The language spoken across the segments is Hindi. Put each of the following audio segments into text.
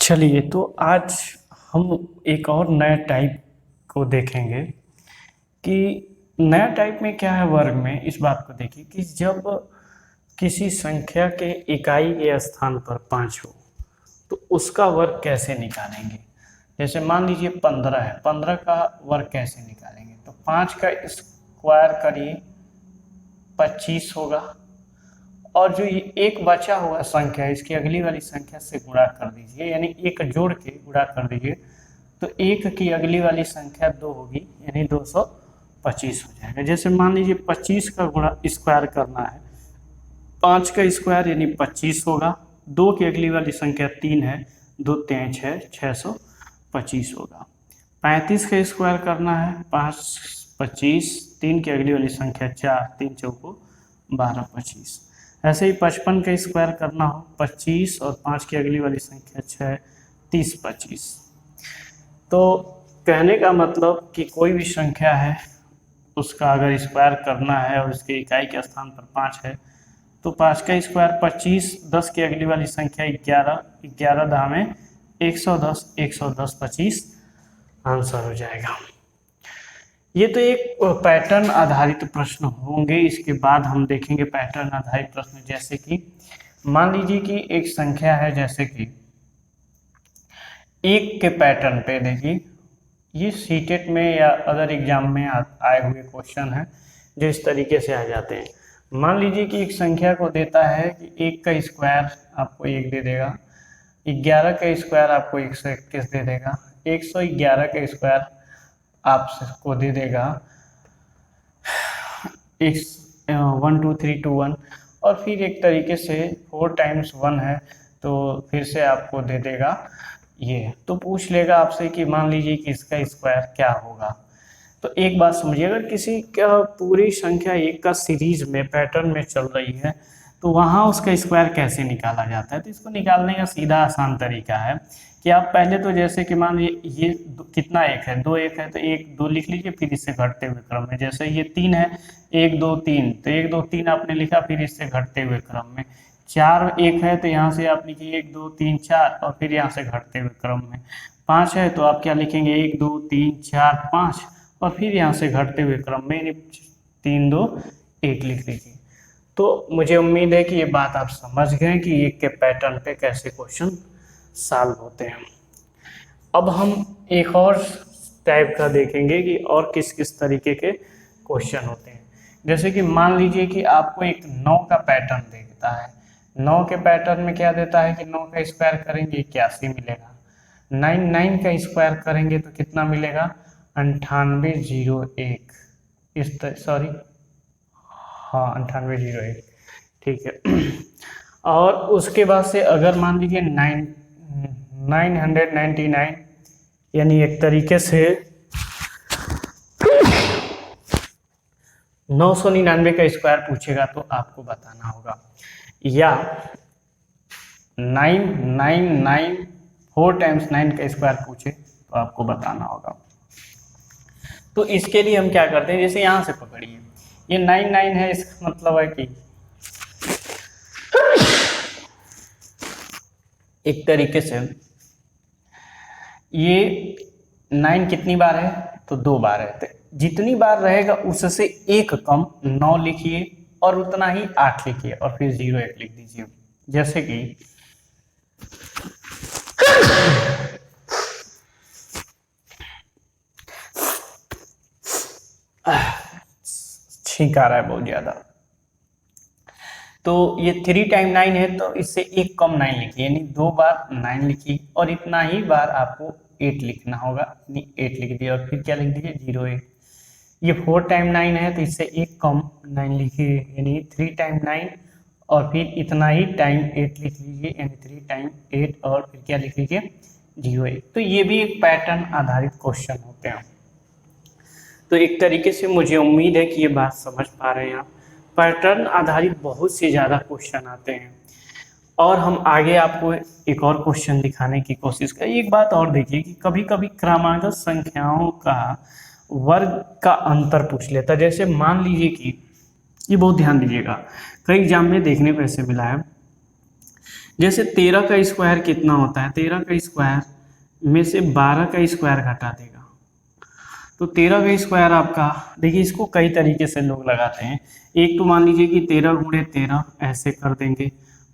चलिए तो आज हम एक और नए टाइप को देखेंगे कि नया टाइप में क्या है। वर्ग में इस बात को देखिए कि जब किसी संख्या के इकाई के स्थान पर 5 हो तो उसका वर्ग कैसे निकालेंगे। जैसे मान लीजिए 15 है, 15 का वर्ग कैसे निकालेंगे, तो 5 का स्क्वायर करिए 25 होगा, और जो ये एक बचा हुआ संख्या है इसकी अगली वाली संख्या से गुणा कर दीजिए, यानी एक जोड़ के गुणा कर दीजिए, तो एक की अगली वाली संख्या 2 होगी, यानी 225 हो जाएगा। जैसे मान लीजिए 25 का गुणा स्क्वायर करना है, 5 का स्क्वायर यानी 25 होगा, 2 की अगली वाली संख्या 3 है, 2 3 6 625 होगा। 35 का स्क्वायर करना है, 5 25, 3 की अगली वाली संख्या 4, 3 चौको 12 25। ऐसे ही 55 का स्क्वायर करना हो, 25 और 5 की अगली वाली संख्या 6, 30 25। तो कहने का मतलब कि कोई भी संख्या है उसका अगर स्क्वायर करना है और उसके इकाई के स्थान पर 5 है तो 5 का स्क्वायर 25, 10 की अगली वाली संख्या 11, 11 दाम में 110, 110 25 आंसर हो जाएगा। ये तो एक पैटर्न आधारित प्रश्न होंगे। इसके बाद हम देखेंगे पैटर्न आधारित प्रश्न, जैसे कि मान लीजिए कि एक संख्या है, जैसे कि एक के पैटर्न पे देखिए, ये सीटेट में या अदर एग्जाम में आए हुए क्वेश्चन हैं जो इस तरीके से आ जाते हैं। मान लीजिए कि एक संख्या को देता है कि 1 का स्क्वायर आपको 1 दे देगा, 11 का स्क्वायर आपको 121 दे देगा, 111 का स्क्वायर आपको दे देगा 1 2 3 2 1, और फिर एक तरीके से 4 टाइम्स 1 है तो फिर से आपको दे देगा ये। तो पूछ लेगा आपसे कि मान लीजिए कि इसका स्क्वायर क्या होगा। तो एक बात समझिए, अगर किसी का पूरी संख्या एक का सीरीज में पैटर्न में चल रही है तो वहाँ उसका स्क्वायर कैसे निकाला जाता है। तो इसको निकालने का सीधा आसान तरीका है कि आप पहले तो जैसे कि मान लीजिए ये कितना एक है, 2 एक है तो 1 2 लिख लीजिए, फिर इससे घटते हुए क्रम में। जैसे ये 3 है, 1 2 3, तो 1 2 3 आपने लिखा, फिर इससे घटते हुए क्रम में। 4 एक है तो यहाँ से आप लिखिए 1 2 3 4, और फिर यहाँ से घटते हुए क्रम में। 5 है तो आप क्या लिखेंगे 1 2 3 4 5, और फिर यहाँ से घटते हुए क्रम में 3 2 1 लिख लीजिए। तो मुझे उम्मीद है कि ये बात आप समझ गए कि एक के पैटर्न पे कैसे क्वेश्चन सॉल्व होते हैं। अब हम एक और टाइप का देखेंगे कि और किस किस तरीके के क्वेश्चन होते हैं। जैसे कि मान लीजिए कि आपको एक 9 का पैटर्न देता है, 9 के पैटर्न में क्या देता है कि 9 का स्क्वायर करेंगे 81 मिलेगा, 9 का स्क्वायर करेंगे तो कितना मिलेगा 9801, सॉरी हाँ 9801, ठीक है। और उसके बाद से अगर मान लीजिए 999, यानी एक तरीके से 999 का स्क्वायर पूछेगा तो आपको बताना होगा, या 999 4 टाइम्स 9 का स्क्वायर पूछे तो आपको बताना होगा। तो इसके लिए हम क्या करते हैं, जैसे यहाँ से पकड़िए, ये 99 है, इसका मतलब है कि एक तरीके से ये 9 कितनी बार है तो 2 बार है, तो जितनी बार रहेगा उससे एक कम 9 लिखिए और उतना ही 8 लिखिए और फिर 0 1 लिख दीजिए। जैसे कि छींक आ रहा है बहुत ज्यादा। तो ये 3 टाइम 9 है तो इससे एक कम 9 लिखिए, यानी 2 बार 9 लिखिए और इतना ही बार आपको 8 लिखना होगा, यानी 8 लिख दिए और फिर क्या लिख दीजिए 0 1। ये 4 टाइम 9 है तो इससे एक कम 9 लिखिए, यानी 3 टाइम 9 और फिर इतना ही टाइम 8 लिख लीजिए, यानी 3 टाइम 8 और फिर क्या लिख लीजिए 0 1। तो ये भी एक पैटर्न आधारित क्वेश्चन होते हैं। तो एक तरीके से मुझे उम्मीद है कि ये बात समझ पा रहे हैं आप। पैटर्न आधारित बहुत से ज़्यादा क्वेश्चन आते हैं और हम आगे आपको एक और क्वेश्चन दिखाने की कोशिश करें। एक बात और देखिए कि कभी कभी क्रमागत संख्याओं का वर्ग का अंतर पूछ लेता है। जैसे मान लीजिए कि ये बहुत ध्यान दीजिएगा, कई एग्जाम में देखने को ऐसे मिला है जैसे 13 का स्क्वायर कितना होता है, 13 का स्क्वायर में से 12 का स्क्वायर घटा देगा तो 13 का स्क्वायर आपका, देखिए इसको कई तरीके से लोग लगाते हैं। एक तो मान लीजिए कि 13 गुणे 13 ऐसे कर देंगे,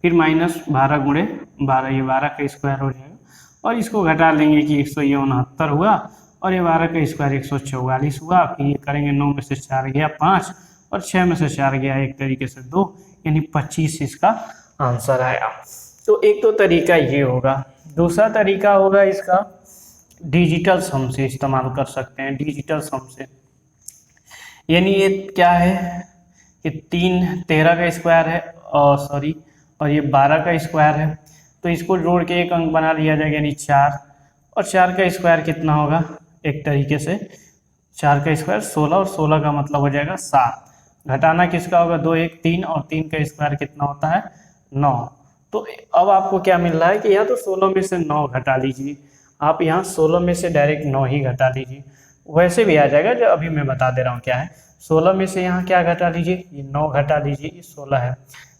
फिर माइनस 12 गुणे 12, ये 12 का स्क्वायर हो जाएगा, और इसको घटा लेंगे कि 169 हुआ, और ये 12 का स्क्वायर 144 हुआ। फिर ये करेंगे 9 में से 4 गया 5, और 6 में से 4 गया एक तरीके से 2, यानी 25 इसका आंसर आया। तो एक तो तरीका ये होगा। दूसरा तरीका होगा इसका डिजिटल सम से इस्तेमाल कर सकते हैं, डिजिटल सम से। यानी ये क्या है कि 13 का स्क्वायर है और ये 12 का स्क्वायर है, तो इसको जोड़ के एक अंक बना लिया जाएगा, यानी 4, और 4 का स्क्वायर कितना होगा, एक तरीके से 4 का स्क्वायर 16, और 16 का मतलब हो जाएगा 7। घटाना किसका होगा, 2 1 3, और 3 का स्क्वायर कितना होता है 9। तो अब आपको क्या मिल रहा है कि यहाँ तो 16 में से 9 घटा लीजिए, आप यहाँ 16 में से डायरेक्ट 9 ही घटा लीजिए, वैसे भी आ जाएगा, जो अभी मैं बता दे रहा हूँ क्या है। 16 में से यहाँ क्या घटा लीजिए, ये 9 घटा लीजिए, ये 16 है,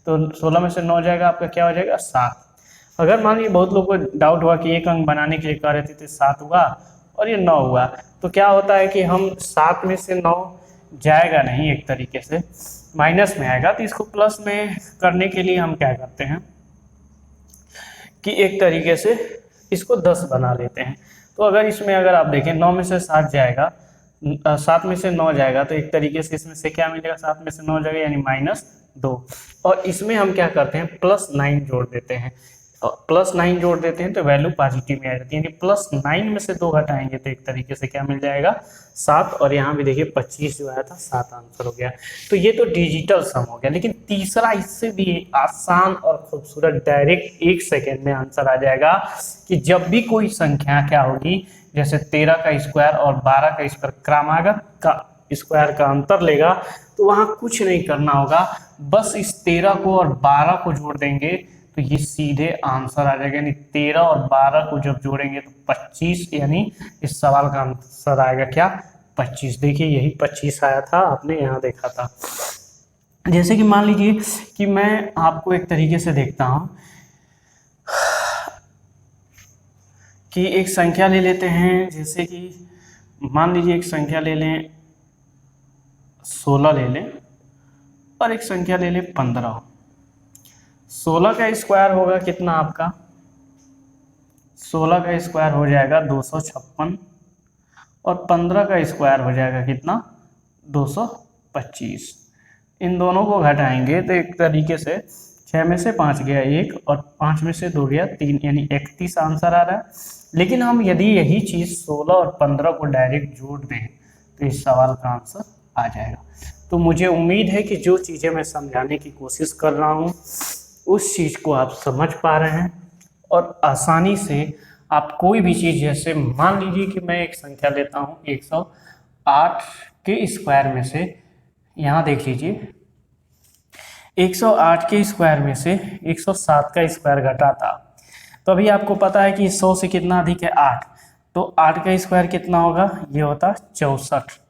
तो 16 में से 9 जाएगा आपका, क्या हो जाएगा 7। अगर मान लीजिए बहुत लोगों को डाउट हुआ कि एक अंक बनाने के लिए कह रहे थे 7 हुआ और ये 9 हुआ, तो क्या होता है कि हम 7 में से 9 जाएगा नहीं, एक तरीके से माइनस में आएगा, तो इसको प्लस में करने के लिए हम क्या करते हैं कि एक तरीके से इसको 10 बना लेते हैं। तो अगर इसमें अगर आप देखें 9 में से 7 जाएगा, 7 में से 9 जाएगा, तो एक तरीके से इसमें से क्या मिलेगा, 7 में से 9 जाएगा यानी -2, और इसमें हम क्या करते हैं +9 जोड़ देते हैं, +9 जोड़ देते हैं तो वैल्यू पॉजिटिव में आ जाती है, यानी +9 में से 2 घटाएंगे तो एक तरीके से क्या मिल जाएगा 7, और यहाँ भी देखिए 25 जो आया था 7 आंसर हो गया। तो ये तो डिजिटल सम हो गया, लेकिन तीसरा इससे भी आसान और खूबसूरत डायरेक्ट 1 सेकेंड में आंसर आ जाएगा कि जब भी कोई संख्या क्या होगी, जैसे 13 का स्क्वायर और 12 का स्क्वायर क्रमागत का स्क्वायर का अंतर लेगा, तो वहाँ कुछ नहीं करना होगा, बस इस 13 को और 12 को जोड़ देंगे तो ये सीधे आंसर आ जाएगा, यानी 13 और 12 को जब जोड़ेंगे तो 25, यानी इस सवाल का आंसर आएगा क्या 25। देखिए यही 25 आया था, आपने यहाँ देखा था। जैसे कि मान लीजिए कि मैं आपको एक तरीके से देखता हूँ कि एक संख्या ले लेते हैं, जैसे कि मान लीजिए एक संख्या ले लें 16 ले लें, और एक संख्या ले लें 15। 16 का स्क्वायर होगा कितना आपका, 16 का स्क्वायर हो जाएगा 256, और 15 का स्क्वायर हो जाएगा कितना 225। इन दोनों को घटाएंगे तो एक तरीके से 6 में से 5 गया 1, और 5 में से 2 गया 3, यानी 31 आंसर आ रहा है। लेकिन हम यदि यही चीज़ 16 और 15 को डायरेक्ट जोड़ दें तो इस सवाल का आंसर आ जाएगा। तो मुझे उम्मीद है कि जो चीज़ें मैं समझाने की कोशिश कर रहा हूँ उस चीज़ को आप समझ पा रहे हैं, और आसानी से आप कोई भी चीज़, जैसे मान लीजिए कि मैं एक संख्या लेता हूँ 108 के स्क्वायर में से, यहाँ देख लीजिए 108 के स्क्वायर में से 107 का स्क्वायर घटा था, तो अभी आपको पता है कि 100 से कितना अधिक है 8, तो 8 का स्क्वायर कितना होगा, ये होता 64,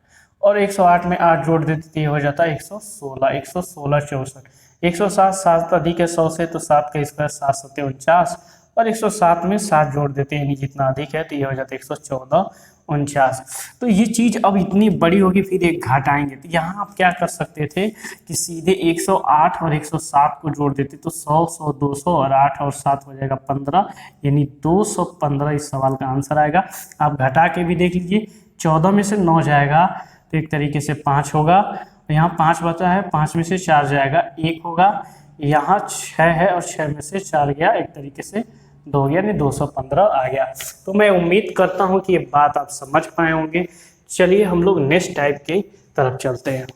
और 108 में 8 जोड़ देते तो ये हो जाता 116, 116 64, 107 7 अधिक है 100 से, तो 7 का स्क्वायर 7 7 49, और 107 में 7 जोड़ देते हैं, यानी जितना अधिक है तो ये हो जाता है 114 49। तो ये चीज़ अब इतनी बड़ी होगी, फिर एक घटाएंगे, तो यहाँ आप क्या कर सकते थे कि सीधे 108 और 107 को जोड़ देते, तो 100 100 200, और 8 और 7 हो जाएगा 15, यानी 215 इस सवाल का आंसर आएगा। आप घटा के भी देख लीजिए, 14 में से 9 जाएगा तो एक तरीके से 5 होगा, यहाँ 5 बचा है, 5 में से 4 जाएगा 1 होगा, यहाँ 6 है और 6 में से 4 गया, एक तरीके से 2 गया, यानी 215 आ गया। तो मैं उम्मीद करता हूँ कि ये बात आप समझ पाए होंगे। चलिए हम लोग नेक्स्ट टाइप की तरफ चलते हैं।